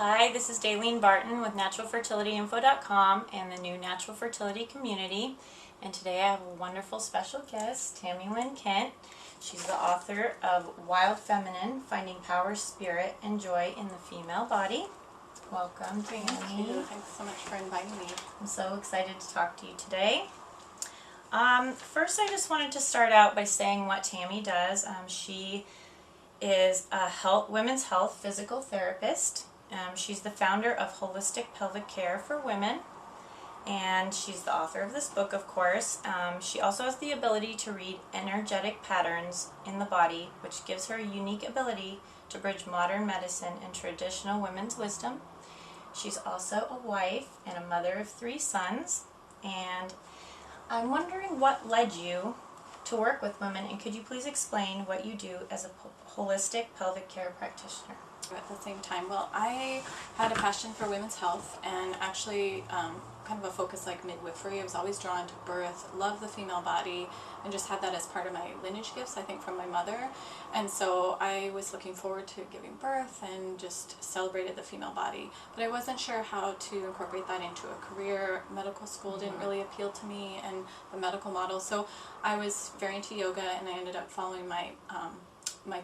Hi, this is Dalene Barton with naturalfertilityinfo.com and the new Natural Fertility Community. And today I have a wonderful special guest, Tami Lynn Kent. She's the author of Wild Feminine, Finding Power, Spirit, and Joy in the Female Body. Welcome, Tammy. Thank you. Thanks so much for inviting me. I'm so excited to talk to you today. First, I just wanted to start out by saying what Tammy does. She is a women's health physical therapist. She's the founder of Holistic Pelvic Care for Women, and she's the author of this book, of course. She also has the ability to read energetic patterns in the body, which gives her a unique ability to bridge modern medicine and traditional women's wisdom. She's also a wife and a mother of 3 sons, and I'm wondering what led you to work with women, and could you please explain what you do as a holistic pelvic care practitioner? At the same time, well, I had a passion for women's health and actually kind of a focus like midwifery. I was always drawn to birth, loved the female body, and just had that as part of my lineage gifts, I think, from my mother. And so I was looking forward to giving birth and just celebrated the female body. But I wasn't sure how to incorporate that into a career. Medical school didn't really appeal to me, and the medical model. So I was very into yoga, and I ended up following my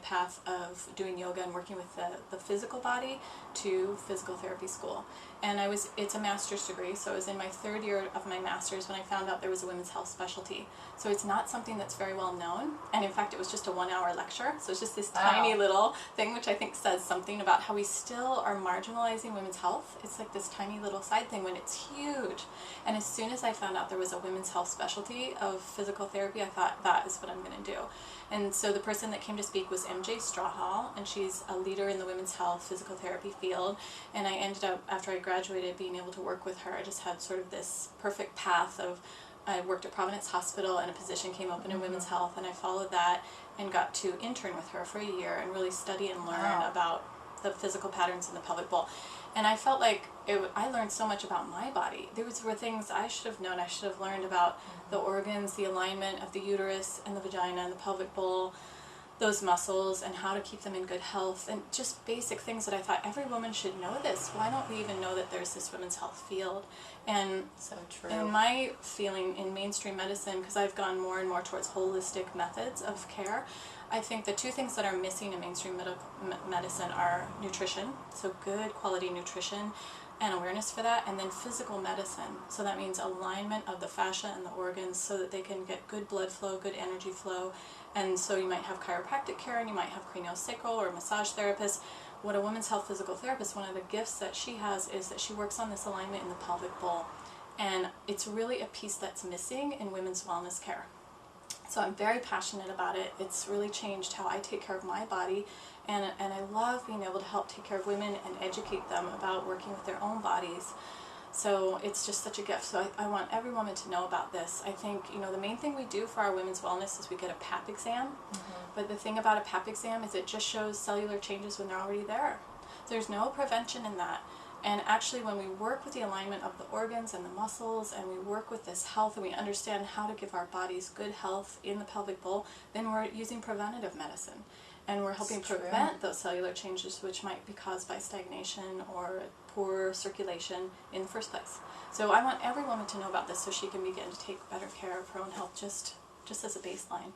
path of doing yoga and working with the physical body to physical therapy school. And it's a master's degree, so I was in my 3rd year of my master's when I found out there was a women's health specialty. So it's not something that's very well known, and in fact it was just a 1-hour lecture, so it's just this tiny little thing, which I think says something about how we still are marginalizing women's health. It's like this tiny little side thing when it's huge. And as soon as I found out there was a women's health specialty of physical therapy, I thought, that is what I'm going to do. And so the person that came to speak was MJ Strawhall, and she's a leader in the women's health physical therapy field. And I ended up, after I graduated, being able to work with her. I just had sort of this perfect path of, I worked at Providence Hospital and a position came open in women's health, and I followed that and got to intern with her for a year and really study and learn about the physical patterns in the pelvic bowl. And I felt like I learned so much about my body. There were things I should have known. I should have learned about the organs, the alignment of the uterus and the vagina and the pelvic bowl, those muscles, and how to keep them in good health, and just basic things that I thought every woman should know this. Why don't we even know that there's this women's health field? And so true. In my feeling in mainstream medicine, because I've gone more and more towards holistic methods of care, I think the 2 things that are missing in mainstream medicine are nutrition, so good quality nutrition and awareness for that, and then physical medicine. So that means alignment of the fascia and the organs so that they can get good blood flow, good energy flow. And so you might have chiropractic care, and you might have craniosacral or massage therapists. What a women's health physical therapist, one of the gifts that she has is that she works on this alignment in the pelvic bowl. And it's really a piece that's missing in women's wellness care. So I'm very passionate about it. It's really changed how I take care of my body, and I love being able to help take care of women and educate them about working with their own bodies. So it's just such a gift. So I want every woman to know about this. I think, the main thing we do for our women's wellness is we get a Pap exam. But the thing about a Pap exam is it just shows cellular changes when they're already there. There's no prevention in that. And actually, when we work with the alignment of the organs and the muscles, and we work with this health, and we understand how to give our bodies good health in the pelvic bowl, then we're using preventative medicine. And we're helping prevent those cellular changes, which might be caused by stagnation or poor circulation in the first place. So I want every woman to know about this so she can begin to take better care of her own health, just as a baseline.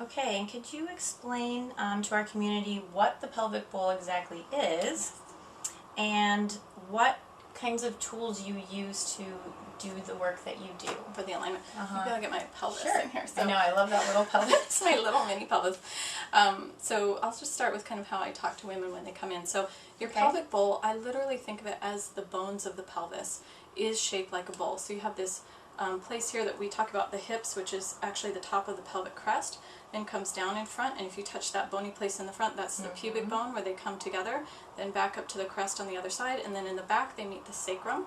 Okay, and could you explain to our community what the pelvic bowl exactly is, and what kinds of tools you use to do the work that you do? For the alignment. Maybe I'll get my pelvis in here. So. I know, I love that little pelvis. It's my little mini pelvis. So I'll just start with kind of how I talk to women when they come in. So your pelvic bowl, I literally think of it as the bones of the pelvis, is shaped like a bowl. So you have this place here that we talk about, the hips, which is actually the top of the pelvic crest, and comes down in front, and if you touch that bony place in the front, that's the pubic bone where they come together, then back up to the crest on the other side, and then in the back they meet the sacrum.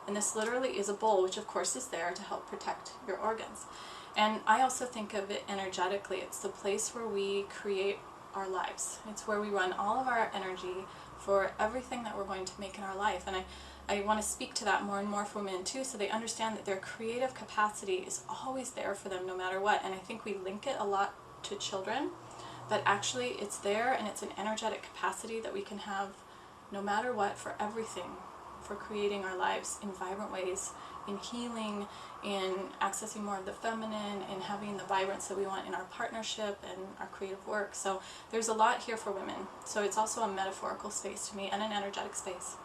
And this literally is a bowl, which of course is there to help protect your organs. And I also think of it energetically. It's the place where we create our lives. It's where we run all of our energy for everything that we're going to make in our life. And I want to speak to that more and more for women too, so they understand that their creative capacity is always there for them no matter what. And I think we link it a lot to children, but actually it's there, and it's an energetic capacity that we can have no matter what, for everything, for creating our lives in vibrant ways, in healing, in accessing more of the feminine, in having the vibrance that we want in our partnership and our creative work. So there's a lot here for women. So it's also a metaphorical space to me and an energetic space.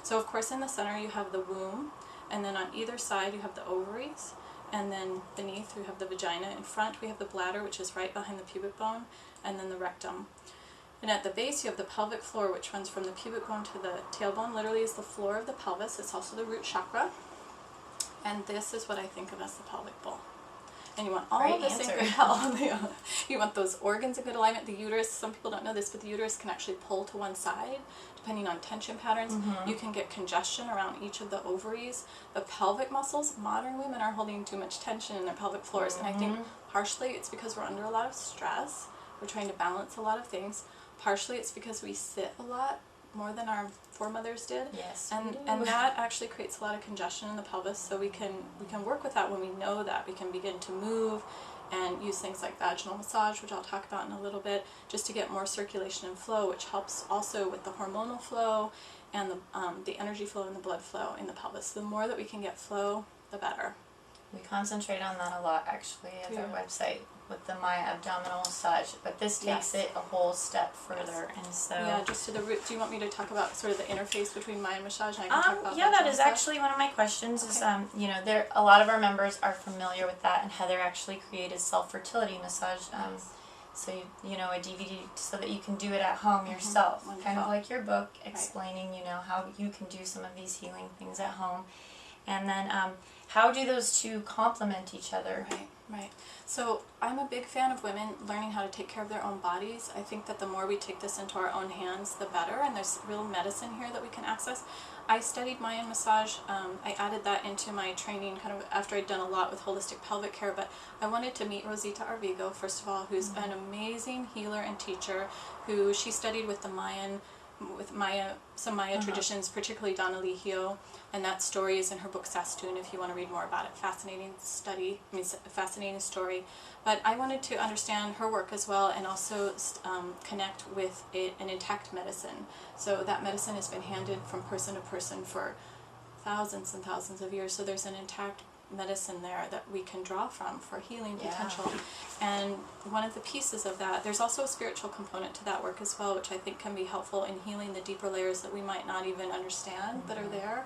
So of course in the center you have the womb, and then on either side you have the ovaries, and then beneath we have the vagina. In front we have the bladder, which is right behind the pubic bone, and then the rectum. And at the base you have the pelvic floor, which runs from the pubic bone to the tailbone. Literally is the floor of the pelvis. It's also the root chakra. And this is what I think of as the pelvic bowl. And you want all of this in good health. You want those organs in good alignment. The uterus, some people don't know this, but the uterus can actually pull to one side depending on tension patterns. You can get congestion around each of the ovaries. The pelvic muscles, modern women are holding too much tension in their pelvic floors. And I think partially it's because we're under a lot of stress. We're trying to balance a lot of things. Partially it's because we sit a lot, more than our foremothers did. Yes, and that actually creates a lot of congestion in the pelvis, so we can work with that when we know that. We can begin to move and use things like vaginal massage, which I'll talk about in a little bit, just to get more circulation and flow, which helps also with the hormonal flow and the energy flow and the blood flow in the pelvis. The more that we can get flow, the better. We concentrate on that a lot actually at our website with the Maya abdominal massage, but this takes it a whole step further. And so just to the root. Do you want me to talk about sort of the interface between Maya massage and I can talk about that is actually one of my questions. Is you know, there a lot of our members are familiar with that, and Heather actually created self-fertility massage. So you know, a DVD so that you can do it at home yourself, kind of like your book, explaining you know how you can do some of these healing things at home, and then how do those two complement each other? Right. So I'm a big fan of women learning how to take care of their own bodies. I think that the more we take this into our own hands, the better, and there's real medicine here that we can access. I studied Mayan massage. I added that into my training kind of after I'd done a lot with Holistic Pelvic Care, but I wanted to meet Rosita Arvigo, first of all, who's an amazing healer and teacher, who she studied with the Mayan, some Maya traditions, particularly Donna Ligio, and that story is in her book Sastun if you want to read more about it. Fascinating fascinating story. But I wanted to understand her work as well, and also connect with an intact medicine. So that medicine has been handed from person to person for thousands and thousands of years. So there's an intact medicine there that we can draw from for healing potential. And one of the pieces of that, there's also a spiritual component to that work as well, which I think can be helpful in healing the deeper layers that we might not even understand that are there.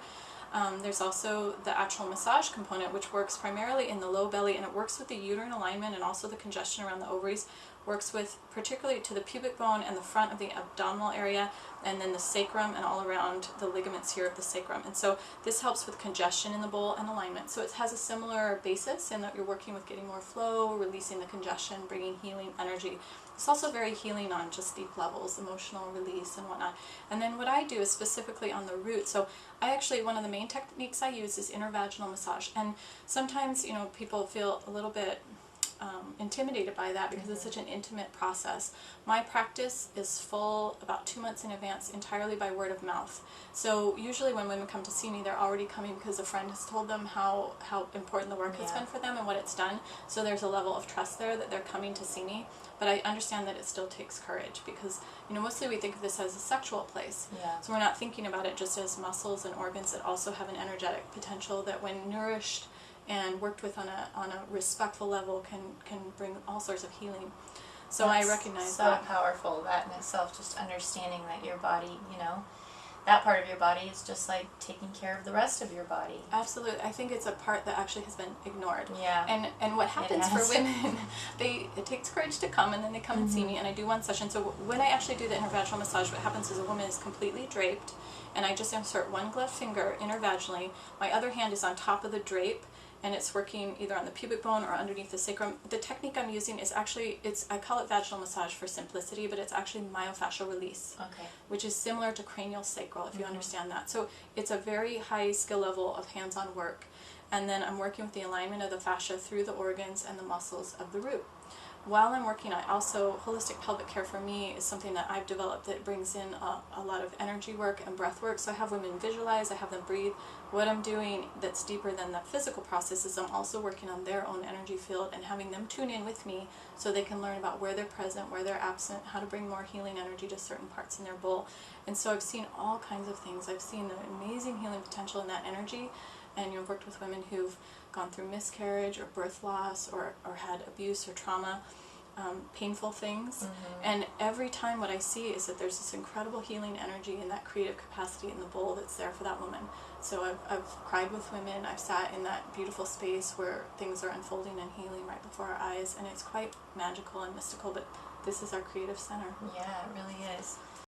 There's also the actual massage component, which works primarily in the low belly, and it works with the uterine alignment and also the congestion around the ovaries. Works with particularly to the pubic bone and the front of the abdominal area, and then the sacrum and all around the ligaments here of the sacrum. And so this helps with congestion in the bowl and alignment. So it has a similar basis in that you're working with getting more flow, releasing the congestion, bringing healing energy. It's also very healing on just deep levels, emotional release and whatnot. And then what I do is specifically on the root. So I actually, one of the main techniques I use is intervaginal massage. And sometimes, you know, people feel a little bit intimidated by that because it's such an intimate process. My practice is full about 2 months in advance, entirely by word of mouth. So usually when women come to see me, they're already coming because a friend has told them how important the work has been for them and what it's done. So there's a level of trust there that they're coming to see me. But I understand that it still takes courage because, you know, mostly we think of this as a sexual place. So we're not thinking about it just as muscles and organs that also have an energetic potential that when nourished and worked with on a respectful level can bring all sorts of healing. So I recognize that. So powerful, that in itself, just understanding that your body, you know, that part of your body is just like taking care of the rest of your body. Absolutely. I think it's a part that actually has been ignored. And what happens for women, it takes courage to come, and then they come and see me, and I do one session. So when I actually do the intervaginal massage, what happens is a woman is completely draped, and I just insert one gloved finger intervaginally. My other hand is on top of the drape, and it's working either on the pubic bone or underneath the sacrum. The technique I'm using is actually, I call it vaginal massage for simplicity, but it's actually myofascial release, which is similar to cranial sacral, if you understand that. So it's a very high skill level of hands-on work. And then I'm working with the alignment of the fascia through the organs and the muscles of the root. while I'm working, I also, Holistic Pelvic Care for me is something that I've developed that brings in a lot of energy work and breath work. So I have women visualize, I have them breathe. What I'm doing that's deeper than the physical process is I'm also working on their own energy field and having them tune in with me so they can learn about where they're present, where they're absent, how to bring more healing energy to certain parts in their bowl. And so I've seen all kinds of things. I've seen the amazing healing potential in that energy, and I've worked with women who've gone through miscarriage or birth loss or had abuse or trauma, painful things. And every time what I see is that there's this incredible healing energy and that creative capacity in the bowl that's there for that woman. So I've cried with women, I've sat in that beautiful space where things are unfolding and healing right before our eyes, and it's quite magical and mystical, but this is our creative center. Yeah, it really is.